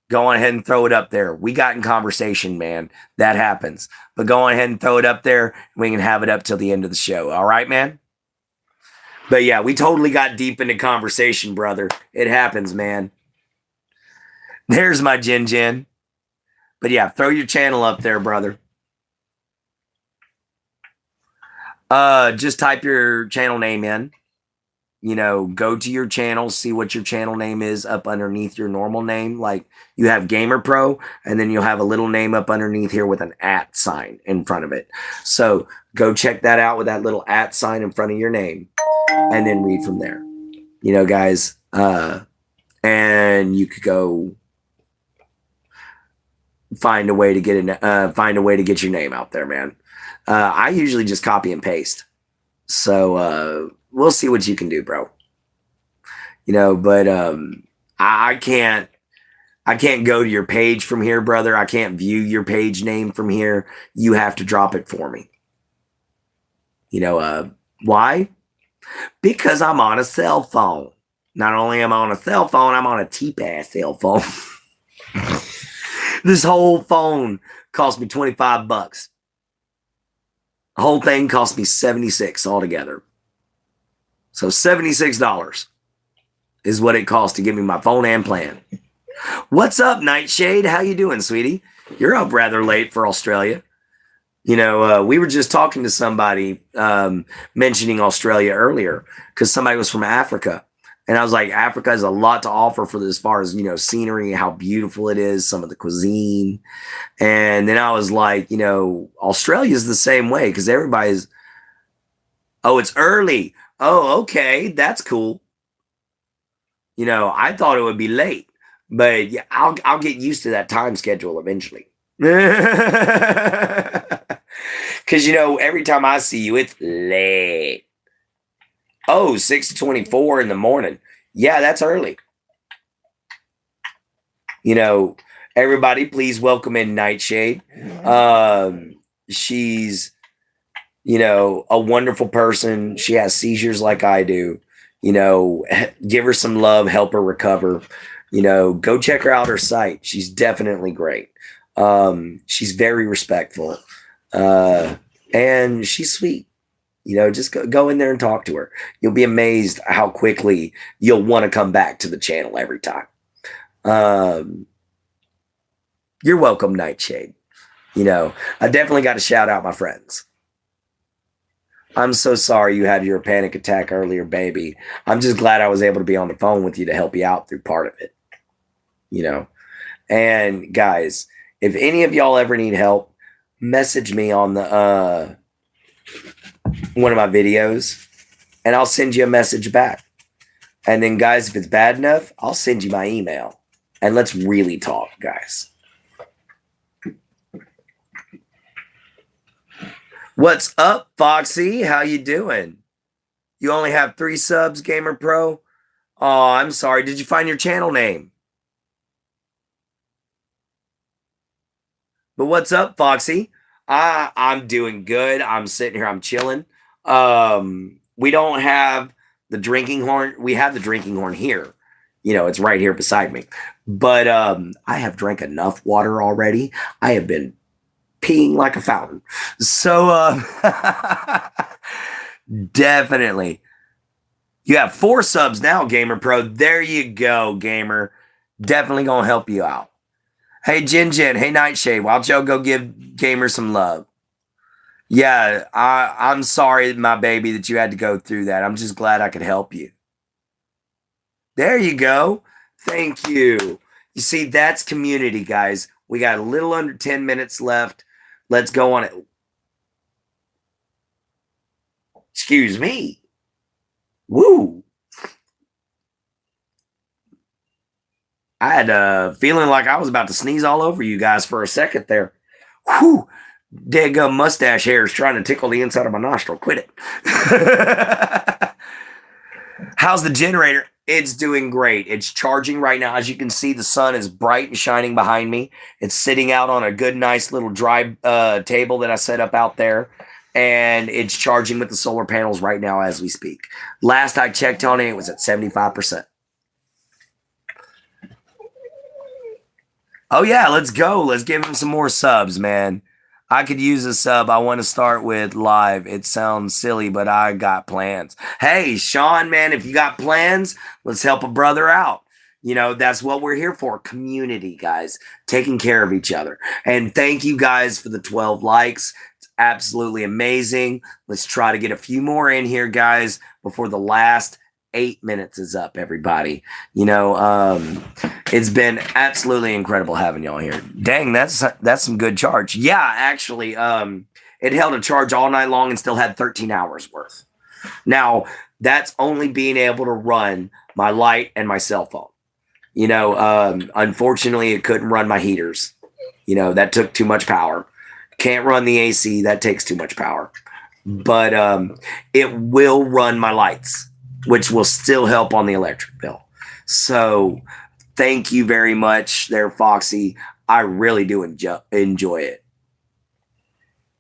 Go on ahead and throw it up there. We got in conversation, man. That happens. But go on ahead and throw it up there. And we can have it up till the end of the show. All right, man? But yeah, we totally got deep into conversation, brother. It happens, man. There's my Jin. But yeah, throw your channel up there, brother. Just type your channel name in. You know, go to your channel, see what your channel name is up underneath your normal name. Like you have Gamer Pro, and then you'll have a little name up underneath here with an @ sign in front of it. So go check that out with that little @ sign in front of your name, and then read from there. You know, guys, and you could go find a way to get your name out there, man. I usually just copy and paste. So we'll see what you can do, bro. You know, but I can't go to your page from here, brother. I can't view your page name from here. You have to drop it for me. You know, why? Because I'm on a cell phone. Not only am I on a cell phone, I'm on a cheap-ass cell phone. This whole phone cost me $25. The whole thing cost me $76 altogether. So $76 is what it costs to give me my phone and plan. What's up, Nightshade? How you doing, sweetie? You're up rather late for Australia. You know, we were just talking to somebody mentioning Australia earlier because somebody was from Africa. And I was like, Africa has a lot to offer for as far as, you know, scenery, how beautiful it is, some of the cuisine. And then I was like, you know, Australia is the same way because everybody's, oh, it's early. Oh, okay. That's cool. You know, I thought it would be late, but yeah, I'll get used to that time schedule eventually. Because, you know, every time I see you, it's late. Oh, 6:24 in the morning. Yeah, that's early. You know, everybody, please welcome in Nightshade. She's, you know, a wonderful person. She has seizures like I do. You know, give her some love, help her recover. You know, go check her out, her site. She's definitely great. She's very respectful. And she's sweet. You know, just go in there and talk to her. You'll be amazed how quickly you'll want to come back to the channel every time. You're welcome, Nightshade. You know, I definitely got to shout out my friends. I'm so sorry you had your panic attack earlier, baby. I'm just glad I was able to be on the phone with you to help you out through part of it. You know, and guys, if any of y'all ever need help, message me on the one of my videos and I'll send you a message back. And then guys, if it's bad enough, I'll send you my email and let's really talk, guys. What's up, Foxy? How you doing? You only have 3 subs, Gamer Pro? Oh, I'm sorry. Did you find your channel name? But what's up, Foxy? I'm doing good. I'm sitting here. I'm chilling. We don't have the drinking horn. We have the drinking horn here. It's right here beside me. But I have drank enough water already. I have been peeing like a fountain. So definitely. You have 4 subs now, Gamer Pro. There you go, Gamer. Definitely gonna help you out. Hey, Jin. Hey, Nightshade. Why don't y'all go give Gamer some love? Yeah, I'm sorry, my baby, that you had to go through that. I'm just glad I could help you. There you go. Thank you. You see, that's community, guys. We got a little under 10 minutes left. Let's go on it. Excuse me. Woo. I had a feeling like I was about to sneeze all over you guys for a second there. Whew. Dead mustache hair is trying to tickle the inside of my nostril. Quit it. How's the generator? It's doing great. It's charging right now. As you can see, the sun is bright and shining behind me. It's sitting out on a good, nice little dry table that I set up out there. And it's charging with the solar panels right now as we speak. Last I checked on it, it was at 75%. Oh, yeah, let's go. Let's give him some more subs, man. I could use a sub. I want to start with live. It sounds silly, but I got plans. Hey, Sean, man, if you got plans, let's help a brother out. That's what we're here for. Community, guys. Taking care of each other. And thank you guys for the 12 likes. It's absolutely amazing. Let's try to get a few more in here, guys, before the last 8 minutes is up, everybody. It's been absolutely incredible having y'all here. Dang, that's some good charge. Yeah, actually, it held a charge all night long and still had 13 hours worth. Now, that's only being able to run my light and my cell phone. Unfortunately, it couldn't run my heaters. That took too much power. Can't run the AC. That takes too much power. But it will run my lights, which will still help on the electric bill. So thank you very much there, Foxy. I really do enjoy it.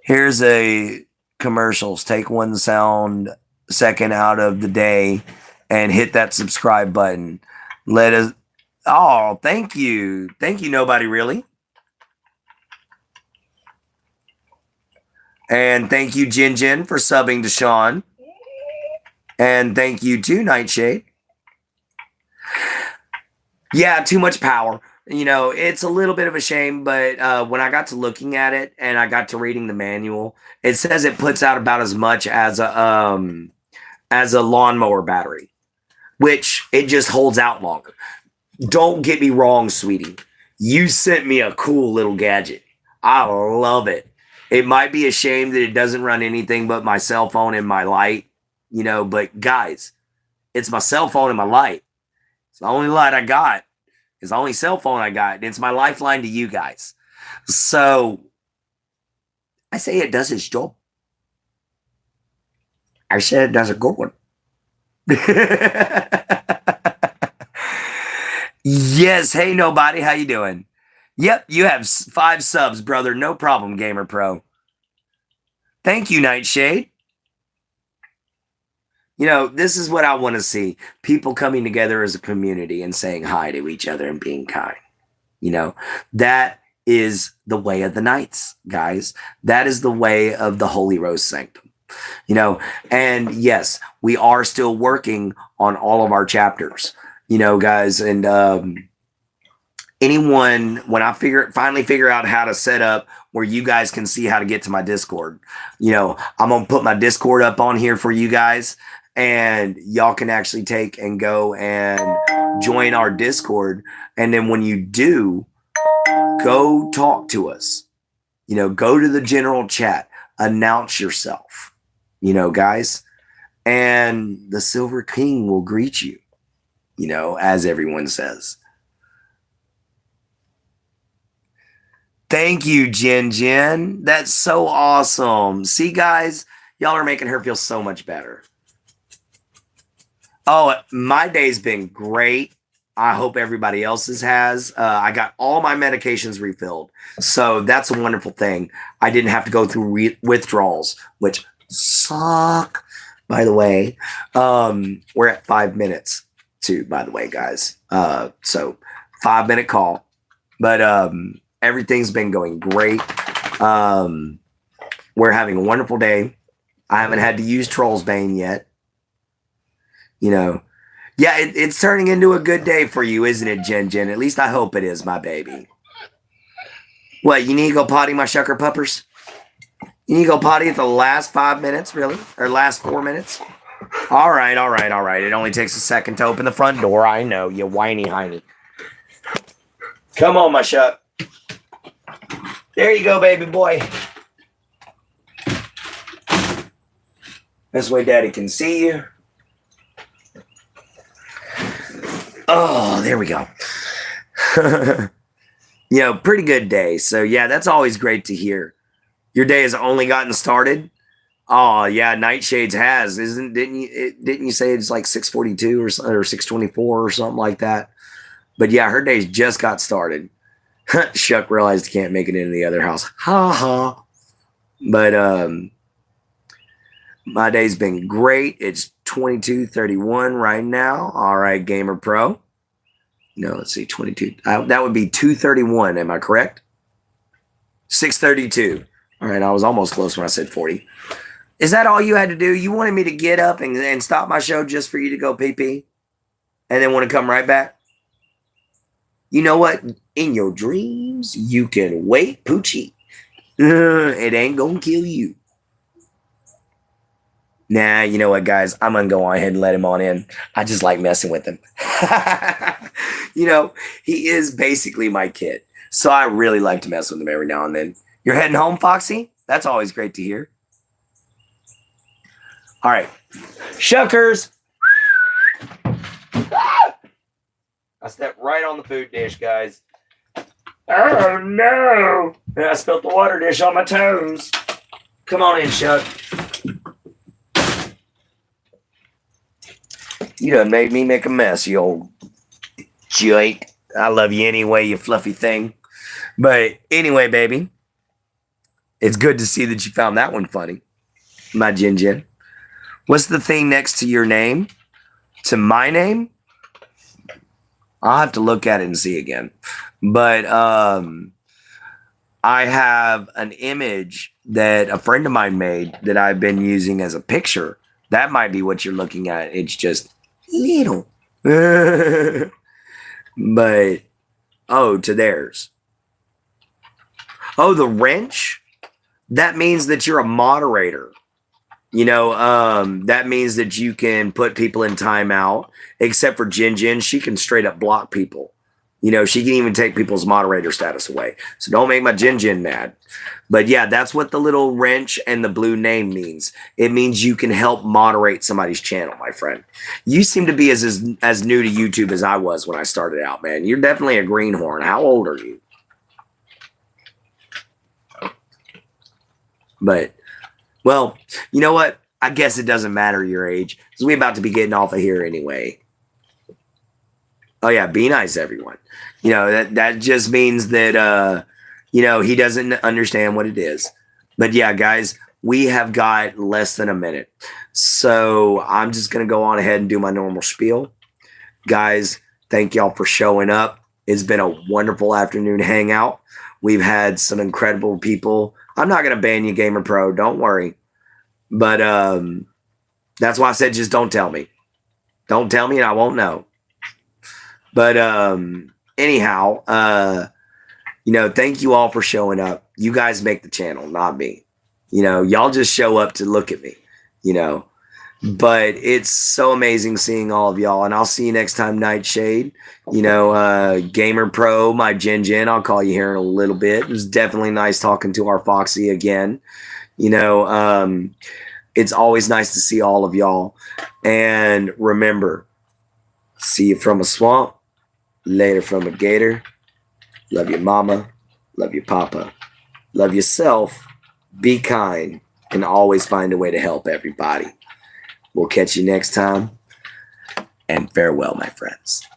Here's a commercials. Take 1 second out of the day and hit that subscribe button. Oh, thank you. Thank you, Nobody Really. And thank you, Jin, for subbing to Sean. And thank you to Nightshade. Yeah, too much power. It's a little bit of a shame, but when I got to looking at it and I got to reading the manual, it says it puts out about as much as a lawnmower battery, which it just holds out longer. Don't get me wrong, sweetie. You sent me a cool little gadget. I love it. It might be a shame that it doesn't run anything but my cell phone and my light. But guys, it's my cell phone and my light. It's the only light I got. It's the only cell phone I got. It's my lifeline to you guys. So I say it does its job. I said it does a good one. Yes. Hey, Nobody. How you doing? Yep. You have 5 subs, brother. No problem, Gamer Pro. Thank you, Nightshade. This is what I want to see. People coming together as a community and saying hi to each other and being kind. That is the way of the Knights, guys. That is the way of the Holy Rose Sanctum. And yes, we are still working on all of our chapters, guys. And anyone, when I finally figure out how to set up where you guys can see how to get to my Discord, I'm going to put my Discord up on here for you guys. And y'all can actually take and go and join our Discord. And then when you do, go talk to us. Go to the general chat. Announce yourself, guys. And the Silver King will greet you, as everyone says. Thank you, Jin. That's so awesome. See, guys, y'all are making her feel so much better. Oh, my day's been great. I hope everybody else's has. I got all my medications refilled. So that's a wonderful thing. I didn't have to go through withdrawals, which suck, by the way. We're at 5 minutes too, by the way, guys. So 5 minute call. But everything's been going great. We're having a wonderful day. I haven't had to use Troll's Bane yet. You know, yeah, it's turning into a good day for you, isn't it, Jen Jen? At least I hope it is, my baby. What, you need to go potty, my shucker puppers? You need to go potty at the last 5 minutes, really? Or last 4 minutes? All right, all right, all right. It only takes a second to open the front door. I know, you whiny hiney. Come on, my shuck. There you go, baby boy. This way Daddy can see you. Oh, there we go. Pretty good day. So, yeah, that's always great to hear. Your day has only gotten started. Oh, yeah, Nightshades has. Didn't you say it's like 6:42 or 6:24 or something like that? But, yeah, her day's just got started. Shuck realized he can't make it into the other house. Ha ha. But, my day's been great. It's 22:31 right now. All right, Gamer Pro. No, let's see, 22. That would be 2:31. Am I correct? 6:32. All right, I was almost close when I said 40. Is that all you had to do? You wanted me to get up and stop my show just for you to go pee-pee? And then want to come right back? You know what? In your dreams, you can wait, Poochie. It ain't gonna kill you. Nah, you know what, guys? I'm going to go on ahead and let him on in. I just like messing with him. He is basically my kid. So I really like to mess with him every now and then. You're heading home, Foxy? That's always great to hear. All right. Shuckers. I stepped right on the food dish, guys. Oh, no. And I spilled the water dish on my toes. Come on in, Shuck. You done made me make a mess, you old joke. I love you anyway, you fluffy thing. But anyway, baby, it's good to see that you found that one funny, my Jin Jin. What's the thing next to your name? To my name? I'll have to look at it and see again. But I have an image that a friend of mine made that I've been using as a picture. That might be what you're looking at. It's just little. But, to theirs. Oh, the wrench? That means that you're a moderator. That means that you can put people in timeout, except for Jin Jin. She can straight up block people. She can even take people's moderator status away. So don't make my Jin Jin mad. But yeah, that's what the little wrench and the blue name means. It means you can help moderate somebody's channel, my friend. You seem to be as new to YouTube as I was when I started out, man. You're definitely a greenhorn. How old are you? But, well, you know what? I guess it doesn't matter your age, because we're about to be getting off of here anyway. Oh, yeah, be nice, everyone. That just means that, he doesn't understand what it is. But, yeah, guys, we have got less than a minute. So I'm just going to go on ahead and do my normal spiel. Guys, thank y'all for showing up. It's been a wonderful afternoon hangout. We've had some incredible people. I'm not going to ban you, Gamer Pro. Don't worry. But that's why I said just don't tell me. Don't tell me and I won't know. But anyhow, thank you all for showing up. You guys make the channel, not me. Y'all just show up to look at me, But it's so amazing seeing all of y'all. And I'll see you next time, Nightshade. Gamer Pro, my Jin Jin. I'll call you here in a little bit. It was definitely nice talking to our Foxy again. It's always nice to see all of y'all. And remember, see you from a swamp. Later from a gator. Love your mama. Love your papa. Love yourself. Be kind. And always find a way to help everybody. We'll catch you next time. and farewell, my friends.